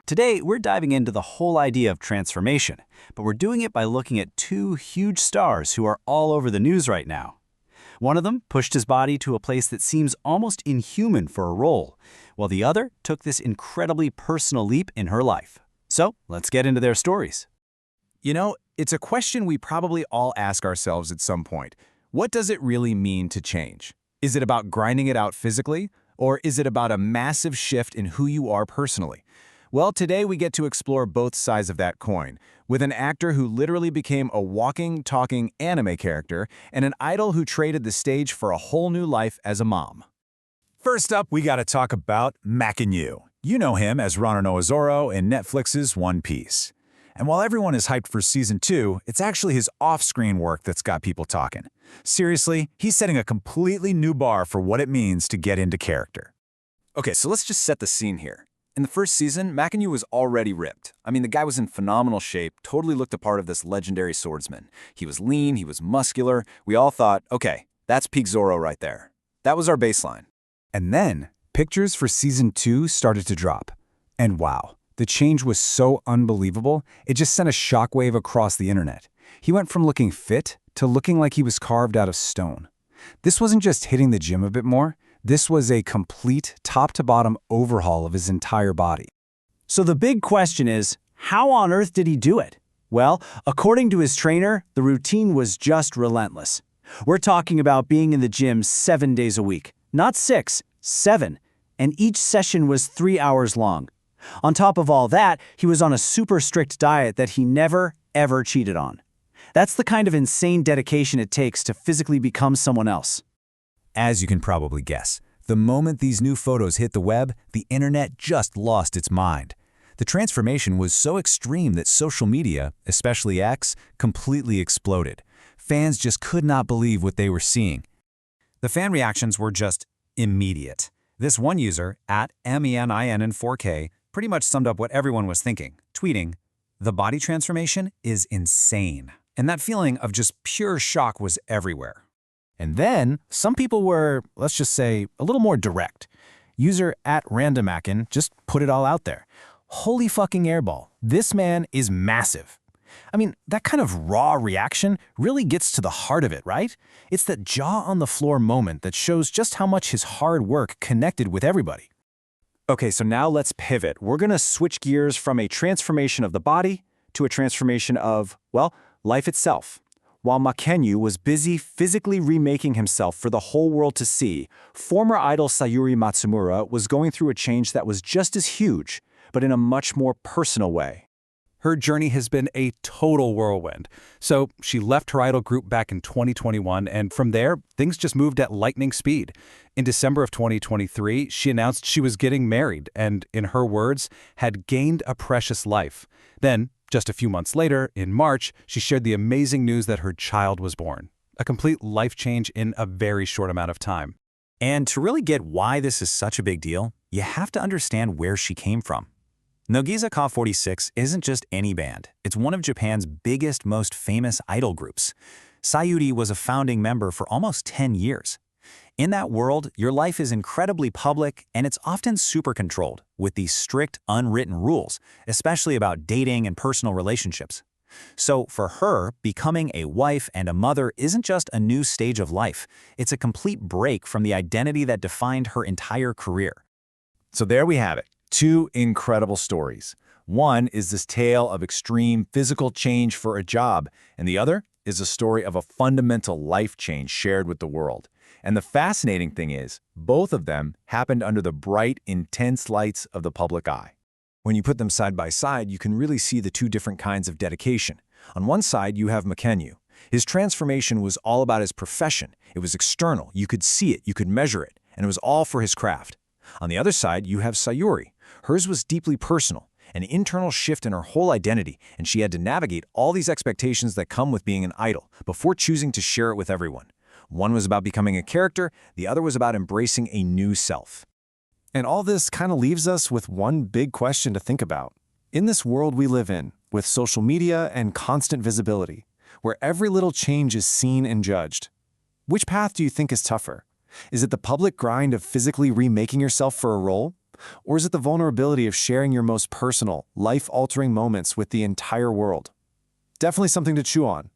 Today, we're diving into the whole idea of transformation, but we're doing it by looking at two huge stars who are all over the news right now. One of them pushed his body to a place that seems almost inhuman for a role, while the other took this incredibly personal leap in her life. So, let's get into their stories. You know, it's a question we probably all ask ourselves at some point. What does it really mean to change? Is it about grinding it out physically, or is it about a massive shift in who you are personally? Well, today we get to explore both sides of that coin, with an actor who literally became a walking, talking anime character and an idol who traded the stage for a whole new life as a mom. First up, we gotta talk about Mackenyu. You know him as Roronoa Zoro in Netflix's One Piece. And while everyone is hyped for Season 2, it's actually his off-screen work that's got people talking. Seriously, he's setting a completely new bar for what it means to get into character. Okay, so let's just set the scene here. In the first season, Mackenyu was already ripped. I mean, the guy was in phenomenal shape, totally looked a part of this legendary swordsman. He was lean, he was muscular. We all thought, okay, that's peak Zoro right there. That was our baseline. And then, pictures for Season 2 started to drop. And wow, the change was so unbelievable, it just sent a shockwave across the internet. He went from looking fit to looking like he was carved out of stone. This wasn't just hitting the gym a bit more. This was a complete top-to-bottom overhaul of his entire body. So the big question is, how on earth did he do it? Well, according to his trainer, the routine was just relentless. We're talking about being in the gym 7 days a week. Not 6, 7. And each session was 3 hours long. On top of all that, he was on a super strict diet that he never, ever cheated on. That's the kind of insane dedication it takes to physically become someone else. As you can probably guess, the moment these new photos hit the web, the internet just lost its mind. The transformation was so extreme that social media, especially X, completely exploded. Fans just could not believe what they were seeing. The fan reactions were just immediate. This one user, at MENIN4K, pretty much summed up what everyone was thinking, tweeting, "The body transformation is insane." And that feeling of just pure shock was everywhere. And then, some people were, let's just say, a little more direct. User at randomacken just put it all out there. Holy fucking airball, this man is massive. I mean, that kind of raw reaction really gets to the heart of it, right? It's that jaw-on-the-floor moment that shows just how much his hard work connected with everybody. Okay, so now let's pivot. We're gonna switch gears from a transformation of the body to a transformation of, well, life itself. While Mackenyu was busy physically remaking himself for the whole world to see, former idol Sayuri Matsumura was going through a change that was just as huge, but in a much more personal way. Her journey has been a total whirlwind. So she left her idol group back in 2021, and from there, things just moved at lightning speed. In December of 2023, she announced she was getting married and, in her words, had gained a precious life. Then, just a few months later, in March, she shared the amazing news that her child was born. A complete life change in a very short amount of time. And to really get why this is such a big deal, you have to understand where she came from. Nogisa Ka46 isn't just any band. It's one of Japan's biggest, most famous idol groups. Sayuri was a founding member for almost 10 years. In that world, your life is incredibly public and it's often super controlled, with these strict, unwritten rules, especially about dating and personal relationships. So for her, becoming a wife and a mother isn't just a new stage of life. It's a complete break from the identity that defined her entire career. So there we have it. Two incredible stories. One is this tale of extreme physical change for a job, and the other is a story of a fundamental life change shared with the world. And the fascinating thing is, both of them happened under the bright, intense lights of the public eye. When you put them side by side, you can really see the two different kinds of dedication. On one side, you have Mackenyu. His transformation was all about his profession. It was external. You could see it, you could measure it, and it was all for his craft. On the other side, you have Sayuri. Hers was deeply personal, an internal shift in her whole identity, and she had to navigate all these expectations that come with being an idol before choosing to share it with everyone. One was about becoming a character, the other was about embracing a new self. And all this kind of leaves us with one big question to think about. In this world we live in, with social media and constant visibility, where every little change is seen and judged, which path do you think is tougher? Is it the public grind of physically remaking yourself for a role? Or is it the vulnerability of sharing your most personal, life-altering moments with the entire world? Definitely something to chew on.